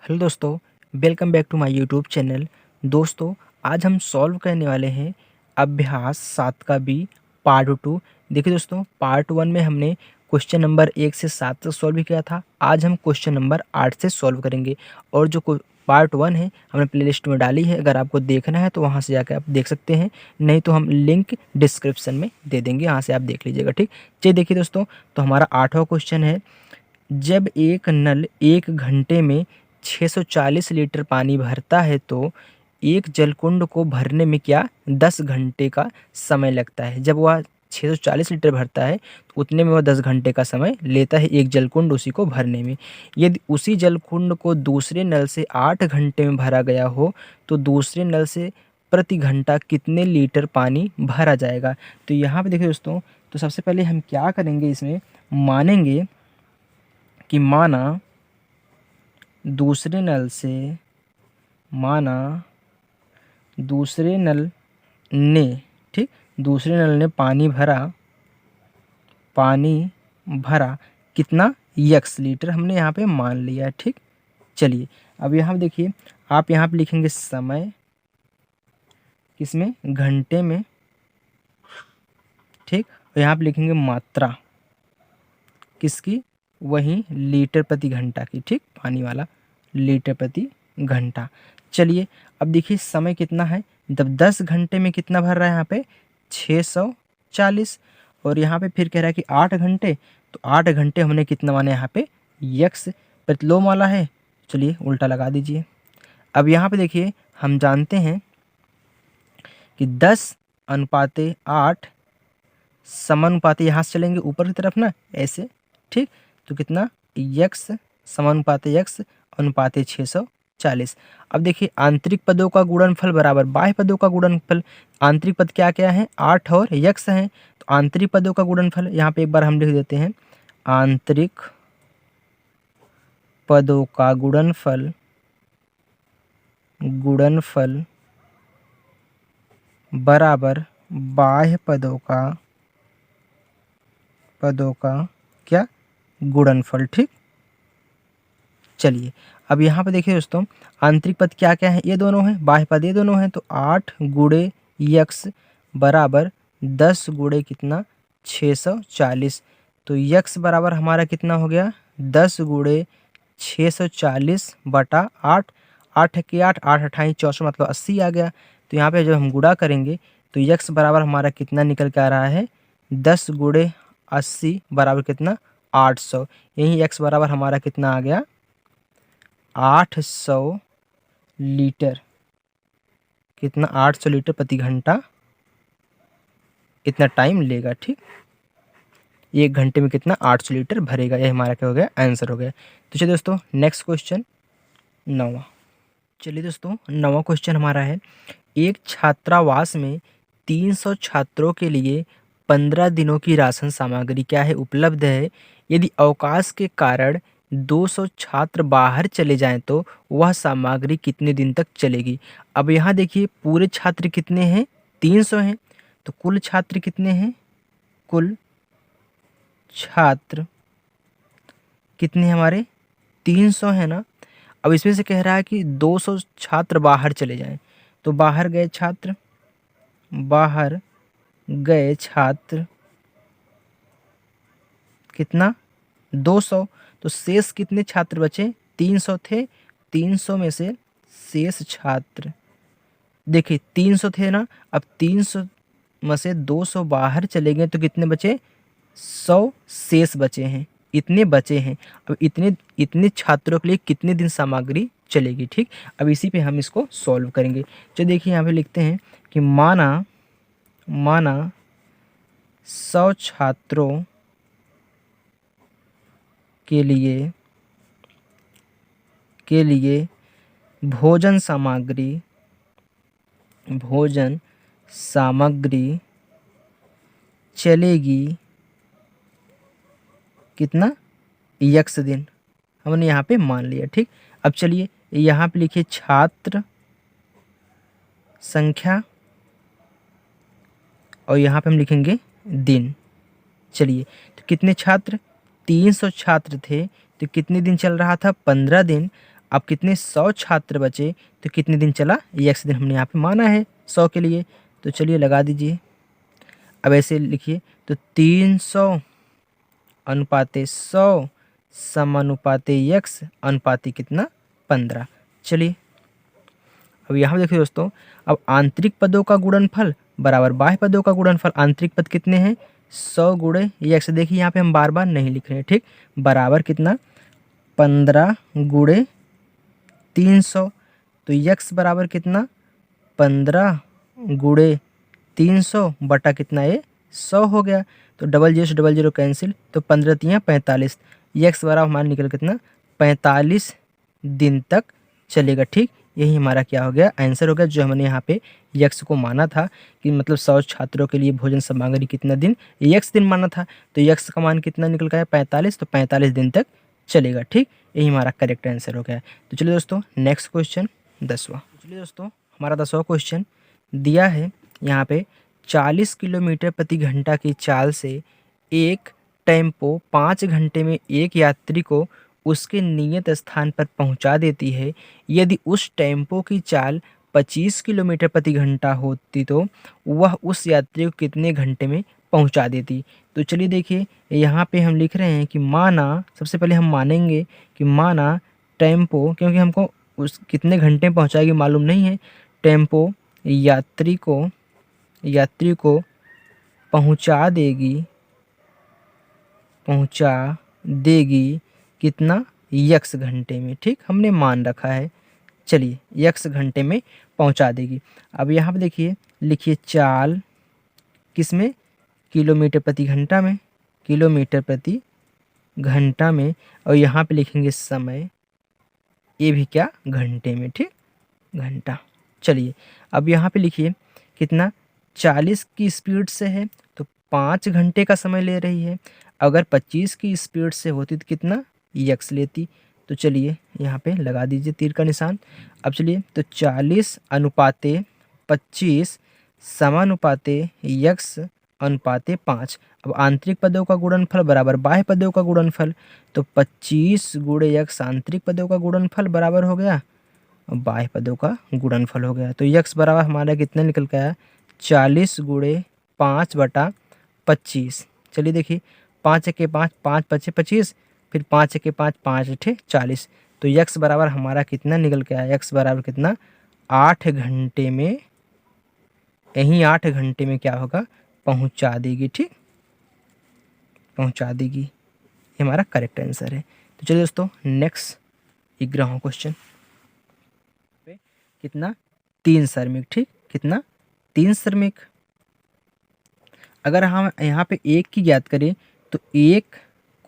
Hello दोस्तों, welcome back to my YouTube channel. दोस्तों, आज हम सॉल्व करने वाले हैं अभ्यास 7 का बी पार्ट 2। देखिए दोस्तों, पार्ट 1 में हमने क्वेश्चन नंबर 1 से 7 तक सॉल्व किया था। आज हम क्वेश्चन नंबर 8 से सॉल्व करेंगे और जो पार्ट 1 है हमने प्लेलिस्ट में डाली है। अगर आपको देखना है तो वहाँ से जाकर आप देख सकते हैं, नहीं तो हम लिंक डिस्क्रिप्शन में दे देंगे, यहाँ से आप देख लीजिएगा। ठीक, चलिए देखिए दोस्तों, तो हमारा 8वां क्वेश्चन है। जब एक नल 1 घंटे में 640 लीटर पानी भरता है तो एक जलकुंड को भरने में क्या 10 घंटे का समय लगता है। जब वह 640 लीटर भरता है तो उतने में वह 10 घंटे का समय लेता है एक जलकुंड उसी को भरने में। यदि उसी जलकुंड को दूसरे नल से 8 घंटे में भरा गया हो तो दूसरे नल से प्रति घंटा कितने लीटर पानी भरा जाएगा। तो यहाँ पे देखिए दोस्तों, तो सबसे पहले हम क्या करेंगे, इसमें मानेंगे कि दूसरे नल से माना दूसरे नल ने ठीक दूसरे नल ने पानी भरा कितना यक्स लीटर हमने यहाँ पे मान लिया। ठीक, चलिए अब यहाँ पे देखिए, आप यहाँ पे लिखेंगे समय किसमें, घंटे में। ठीक, और यहाँ पे लिखेंगे मात्रा किसकी, वही लीटर प्रति घंटा की। ठीक, पानी वाला लीटर प्रति घंटा। चलिए अब देखिए समय कितना है, जब 10 घंटे में कितना भर रहा है यहाँ पे 640, और यहाँ पे फिर कह रहा है कि 8 घंटे, तो 8 घंटे हमने कितना माने यहाँ पे यक्स प्रतिलोम वाला है। चलिए उल्टा लगा दीजिए। अब यहाँ पे देखिए, हम जानते हैं कि 10:8 समानुपाती, यहाँ से चलेंगे ऊपर की तरफ ना ऐसे। ठीक, तो कितना यक्स समानुपाती यक्स अनुपाते 640। अब देखिए, आंतरिक पदों का गुणनफल बराबर बाह्य पदों का गुणनफल। आंतरिक पद क्या क्या है, 8 और यक्स हैं, तो आंतरिक पदों का गुणनफल यहाँ पे एक बार हम लिख देते हैं, आंतरिक पदों का गुणनफल बराबर बाह्य पदों का क्या गुणनफल। ठीक, चलिए अब यहाँ पे देखिए दोस्तों, आंतरिक पद क्या क्या है, ये दोनों हैं, बाह्य पद ये दोनों हैं, तो 8 गुणे यक्स बराबर 10 गुणे कितना 640। तो यक्स बराबर हमारा कितना हो गया 10 गुणे 640 बटा 8। 8 के 8 8 अट्ठाई 64 मतलब 80 आ गया। तो यहाँ पे जब हम गुणा करेंगे तो यक्स बराबर हमारा कितना निकल के आ रहा है, 10 गुणे 80 बराबर कितना 800। यही एक्स बराबर हमारा कितना आ गया 800 लीटर। कितना 800 लीटर प्रति घंटा इतना टाइम लेगा। ठीक, 1 घंटे में कितना 800 लीटर भरेगा, ये हमारा क्या हो गया आंसर हो गया। तो चलिए दोस्तों, नेक्स्ट क्वेश्चन 9वां। चलिए दोस्तों, 9वां क्वेश्चन हमारा है, एक छात्रावास में 300 छात्रों के लिए 15 दिनों की राशन सामग्री क्या है उपलब्ध है। यदि अवकाश के कारण 200 छात्र बाहर चले जाएं तो वह सामग्री कितने दिन तक चलेगी। अब यहाँ देखिए, पूरे छात्र कितने हैं 300 हैं, तो कुल छात्र कितने हैं, कुल छात्र कितने हमारे 300 है ना। अब इसमें से कह रहा है कि 200 छात्र बाहर चले जाएं, तो बाहर गए छात्र कितना 200, तो शेष कितने छात्र बचे 300 थे, 300 में से शेष छात्र देखिए 300 थे ना, अब 300 में से 200 बाहर चले गए तो कितने बचे 100 शेष बचे हैं, इतने बचे हैं। अब इतने छात्रों के लिए कितने दिन सामग्री चलेगी। ठीक, अब इसी पे हम इसको सॉल्व करेंगे। तो देखिए यहाँ पे लिखते हैं कि माना 100 छात्रों के लिए भोजन सामग्री चलेगी कितना यक्स दिन, हमने यहाँ पे मान लिया। ठीक, अब चलिए यहाँ पे लिखिए छात्र संख्या और यहाँ पे हम लिखेंगे दिन। चलिए, तो कितने छात्र 300 छात्र थे, तो कितने दिन चल रहा था 15 दिन। अब कितने 100 छात्र बचे तो कितने दिन चला, ये x दिन हमने यहाँ पे माना है 100 के लिए। तो चलिए लगा दीजिए। अब ऐसे लिखिए तो 300 अनुपाते 100 समानुपाते x अनुपाती कितना 15। चलिए अब यहाँ देखिए दोस्तों, अब आंतरिक पदों का गुणनफल बराबर बाह्य पदों का गुणनफल। आंतरिक पद कितने हैं 100 गुणे ये x। देखिए यहाँ पे हम बार बार नहीं लिख रहे हैं, ठीक। बराबर कितना 15 गुणे 300। तो x बराबर कितना 15 गुणे 300 बटा कितना ये 100 हो गया। तो डबल जीरो से डबल जीरो कैंसिल, तो 15 तियाँ 45। x बराबर हमारा निकल कितना 45 दिन तक चलेगा, ठीक। यही हमारा क्या हो गया आंसर हो गया, जो हमने यहाँ पे x को माना था कि मतलब 100 छात्रों के लिए भोजन सामग्री कितना दिन, x दिन माना था। तो x का मान कितना निकल गया 45, तो 45 दिन तक चलेगा, ठीक। यही हमारा करेक्ट आंसर हो गया। तो चलिए दोस्तों नेक्स्ट क्वेश्चन 10वां। चलिए दोस्तों हमारा 10वां क्वेश्चन दिया है यहाँ पे 40 किलोमीटर प्रति घंटा की चाल से एक टेम्पो 5 घंटे में एक यात्री को उसके नियत स्थान पर पहुंचा देती है। यदि उस टेम्पो की चाल 25 किलोमीटर प्रति घंटा होती तो वह उस यात्री को कितने घंटे में पहुंचा देती। तो चलिए देखिए यहाँ पे हम लिख रहे हैं कि माना, सबसे पहले हम मानेंगे कि माना टेम्पो, क्योंकि हमको उस कितने घंटे में पहुंचाएगी मालूम नहीं है, टेम्पो यात्री को पहुंचा देगी कितना x घंटे में, ठीक। हमने मान रखा है, चलिए x घंटे में पहुंचा देगी। अब यहाँ पे देखिए लिखिए चाल किसमें, किलोमीटर प्रति घंटा में, किलोमीटर प्रति घंटा में, और यहाँ पे लिखेंगे समय, ये भी क्या घंटे में, ठीक, घंटा। चलिए अब यहाँ पे लिखिए कितना 40 की स्पीड से है तो 5 घंटे का समय ले रही है। अगर 25 की स्पीड से होती तो कितना x लेती। तो चलिए यहाँ पे लगा दीजिए तीर का निशान। अब चलिए तो 40 अनुपाते 25 समानुपाते x अनुपाते 5। अब आंतरिक पदों का गुणनफल बराबर बाह्य पदों का गुणनफल, तो 25 गुणे x आंतरिक पदों का गुणनफल बराबर हो गया बाह्य पदों का गुणनफल हो गया। तो x बराबर हमारा कितना निकल के आया 40 गुणे 5 बटा 25। चलिए देखिए 5 के 5, 5 पचे 25, फिर 5 के 5, 5 अठे 40। तो x बराबर हमारा कितना निकल के आया, x बराबर कितना 8 घंटे में, यहीं 8 घंटे में क्या होगा पहुंचा देगी, ठीक, पहुंचा देगी। ये हमारा करेक्ट आंसर है। तो चलिए दोस्तों नेक्स्ट 11वां क्वेश्चन कितना 3 श्रमिक, ठीक, कितना 3 श्रमिक। अगर हम यहाँ पे एक की ज्ञात करें तो एक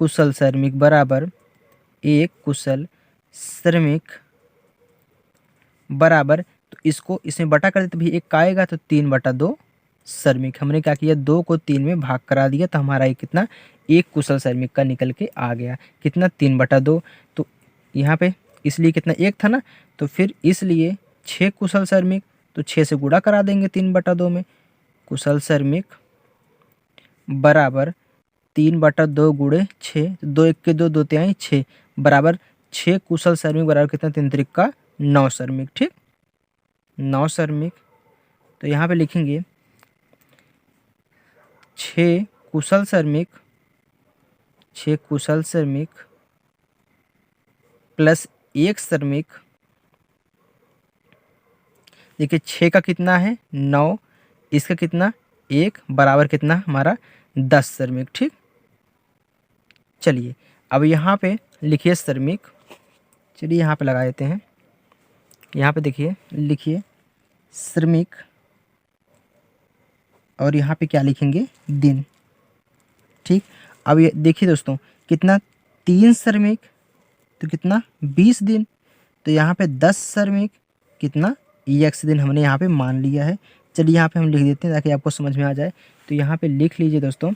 कुशल श्रमिक बराबर एक कुशल श्रमिक बराबर, तो इसको इसमें बटा कर दे तो भी एक का आएगा, तो 3/2 श्रमिक। हमने क्या किया 2 को 3 में भाग करा दिया, तो हमारा ये कितना एक कुशल श्रमिक का निकल के आ गया कितना 3/2। तो यहाँ पे इसलिए कितना एक था ना, तो फिर इसलिए 6 कुशल श्रमिक, तो 6 से गुणा करा देंगे 3/2 में। कुशल श्रमिक बराबर 3/2 गुणे 6, 2 1 के 2, 2 तिहाई 6 बराबर 6 कुशल श्रमिक बराबर कितना 3 त्रिक का 9 श्रमिक, ठीक, 9 श्रमिक। तो यहाँ पे लिखेंगे 6 कुशल श्रमिक प्लस 1 श्रमिक। देखिए 6 का कितना है 9, इसका कितना 1 बराबर कितना हमारा 10 श्रमिक, ठीक। चलिए अब यहाँ पे लिखिए श्रमिक, चलिए यहाँ पे लगा देते हैं। यहाँ पे देखिए लिखिए श्रमिक, और यहाँ पे क्या लिखेंगे दिन, ठीक। अब ये देखिए दोस्तों कितना 3 श्रमिक तो कितना 20 दिन, तो यहाँ पे 10 श्रमिक कितना x दिन हमने यहाँ पे मान लिया है। चलिए यहाँ पे हम लिख देते हैं ताकि आपको समझ में आ जाए। तो यहाँ पे लिख लीजिए दोस्तों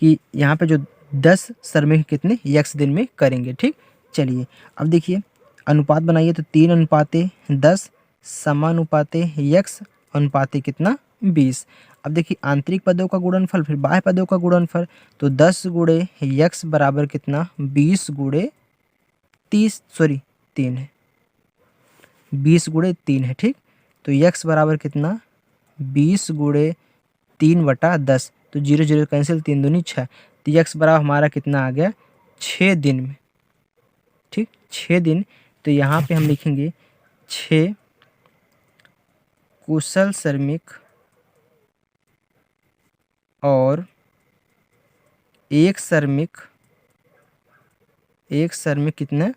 कि यहाँ पे जो 10 श्रमिक कितने x दिन में करेंगे, ठीक। चलिए अब देखिए अनुपात बनाइए, तो 3/10 समानुपाते x अनुपाते कितना 20। अब देखिए आंतरिक पदों का गुणनफल फिर बाह्य पदों का गुणनफल, तो 10 गुणे x बराबर कितना 20 गुणे 3 है, 20 × 3 है, ठीक। तो x बराबर कितना 20 × 3/10। तो 0 0 कैंसिल, 3 दूनी 6। तो x बराबर हमारा कितना आ गया 6 दिन में, ठीक 6 दिन। तो यहाँ पे हम लिखेंगे 6 कुशल श्रमिक और एक श्रमिक कितना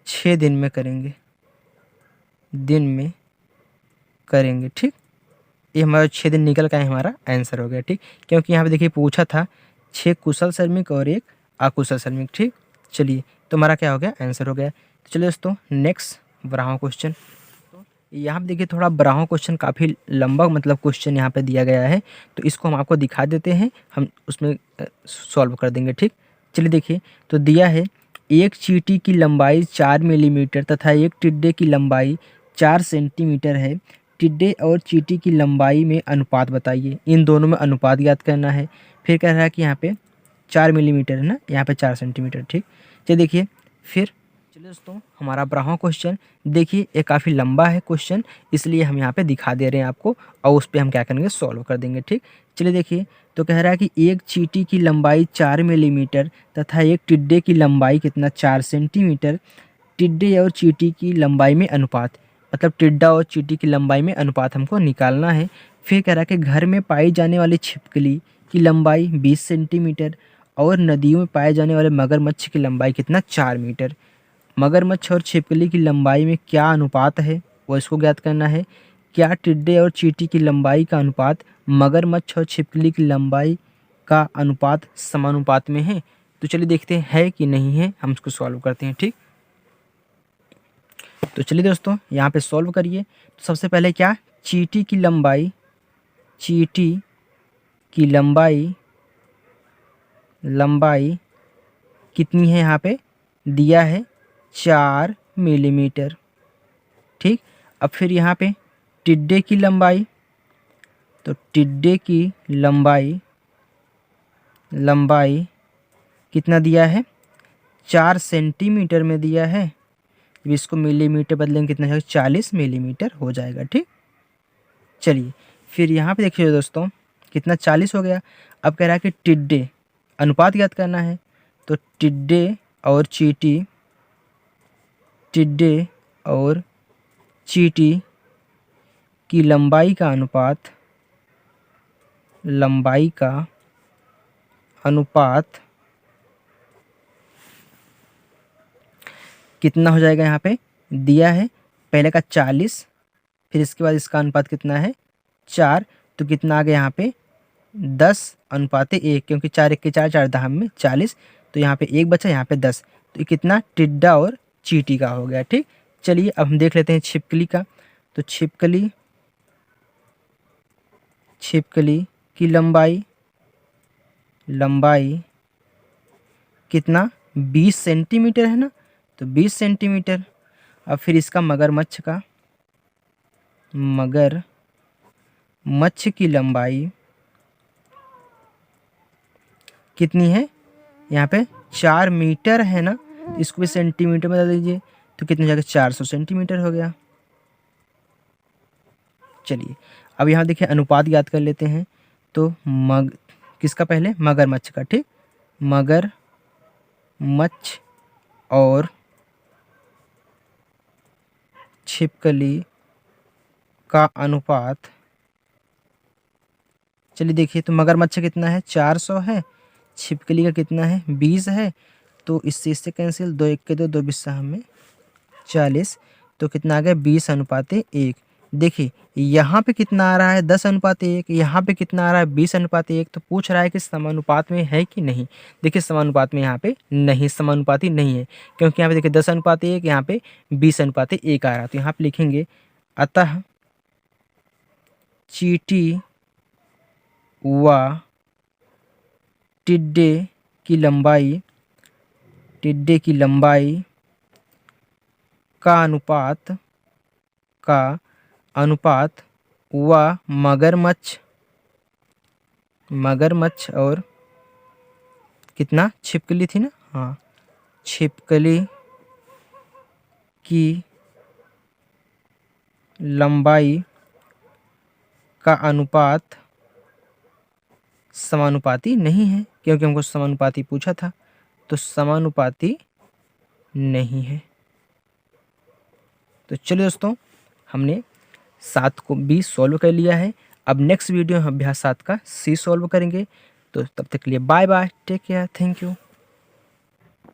6 दिन में करेंगे, ठीक। ये हमारा 6 दिन निकल का हमारा आंसर हो गया, ठीक। क्योंकि यहाँ पे देखिए पूछा था 6 कुशल श्रमिक और एक अकुशल श्रमिक, ठीक। चलिए तो हमारा क्या हो गया आंसर हो गया। तो चलिए दोस्तों नेक्स्ट 12वां क्वेश्चन। तो यहाँ पे देखिए थोड़ा 12वां क्वेश्चन काफ़ी लंबा मतलब क्वेश्चन यहाँ पे दिया गया है, तो इसको हम आपको दिखा देते हैं, हम उसमें सॉल्व कर देंगे, ठीक। चलिए देखिए तो दिया है एक चींटी की लंबाई 4 मिलीमीटर तथा एक टिड्डे की लंबाई 4 सेंटीमीटर है। टिड्डे और चींटी की लंबाई में अनुपात बताइए। इन दोनों में अनुपात ज्ञात करना है। फिर कह रहा है कि यहाँ पे 4 मिलीमीटर है ना, यहाँ पे 4 सेंटीमीटर, ठीक। चलिए देखिए फिर चलिए दोस्तों हमारा 12वां क्वेश्चन देखिए, ये काफ़ी लंबा है क्वेश्चन, इसलिए हम यहाँ पे दिखा दे रहे हैं आपको, और उस पर हम क्या करेंगे सॉल्व कर देंगे, ठीक। चलिए देखिए तो कह रहा है कि एक चींटी की लंबाई 4 मिलीमीटर तथा एक टिड्डे की लंबाई कितना 4 सेंटीमीटर। टिड्डे और चींटी की लंबाई में अनुपात, मतलब टिड्डा और चींटी की लंबाई में अनुपात हमको निकालना है। फिर कह रहा है कि घर में पाई जाने वाली छिपकली की लंबाई 20 सेंटीमीटर और नदियों में पाए जाने वाले मगरमच्छ की लंबाई कितना 4 मीटर। मगरमच्छ और छिपकली की लंबाई में क्या अनुपात है वो इसको ज्ञात करना है। क्या टिड्डे और चींटी की लंबाई का अनुपात मगरमच्छ और छिपकली की लंबाई का अनुपात समानुपात में है। तो चलिए देखते हैं है कि नहीं है, हम इसको सॉल्व करते हैं, ठीक। तो चलिए दोस्तों यहाँ पे सॉल्व करिए। तो सबसे पहले क्या चींटी की लंबाई कितनी है, यहाँ पे दिया है 4 मिलीमीटर, ठीक। अब फिर यहाँ पे टिड्डे की लंबाई, तो टिड्डे की लंबाई कितना दिया है 4 सेंटीमीटर में दिया है। जब इसको मिलीमीटर बदलेंगे कितना है 40 मिलीमीटर हो जाएगा, ठीक। चलिए फिर यहाँ पे देखिए दोस्तों कितना 40 हो गया। अब कह रहा है कि टिड्डे अनुपात ज्ञात करना है। तो टिड्डे और चींटी की लंबाई का अनुपात कितना हो जाएगा, यहाँ पे दिया है पहले का 40, फिर इसके बाद इसका अनुपात कितना है 4, तो कितना आ गया यहाँ पे 10:1, क्योंकि 4 1 के 4 4 दाम में 40, तो यहाँ पे 1 बचा, यहाँ पे 10, तो ये कितना टिड्डा और चींटी का हो गया, ठीक। चलिए अब हम देख लेते हैं छिपकली का। तो छिपकली की लंबाई कितना 20 सेंटीमीटर है ना, तो 20 सेंटीमीटर। अब फिर इसका मगरमच्छ की लंबाई कितनी है, यहाँ पे 4 मीटर है ना, इसको भी सेंटीमीटर में बदल दीजिए, तो कितना हो जाएगा 400 सेंटीमीटर हो गया। चलिए अब यहाँ देखिए अनुपात ज्ञात कर लेते हैं। तो किसका पहले मगरमच्छ का, ठीक। मगरमच्छ और छिपकली का अनुपात, चलिए देखिए तो मगरमच्छ कितना है 400 है, छिपकली का कितना है 20 है, तो इससे कैंसिल, 2 1 के 2 2 20 में 40, तो कितना आ गया 20:1। देखिए यहाँ पे कितना आ रहा है 10:1, यहाँ पे कितना आ रहा है 20:1, तो पूछ रहा है कि समानुपात में है कि नहीं। देखिए समानुपात में यहाँ पे नहीं, समानुपाती नहीं है, क्योंकि यहाँ पे देखिए 10:1, यहाँ पे 20:1 आ रहा है। तो यहाँ पे लिखेंगे अतः चींटी व टिड्डे की लंबाई का अनुपात व मगरमच्छ और कितना छिपकली थी ना, हाँ छिपकली की लंबाई का अनुपात समानुपाती नहीं है, क्योंकि हमको समानुपाती पूछा था, तो समानुपाती नहीं है। तो चलिए दोस्तों, हमने 7 को बी सॉल्व कर लिया है। अब नेक्स्ट वीडियो हम अभ्यास 7 का सी सॉल्व करेंगे। तो तब तक के लिए bye bye, take care, thank you.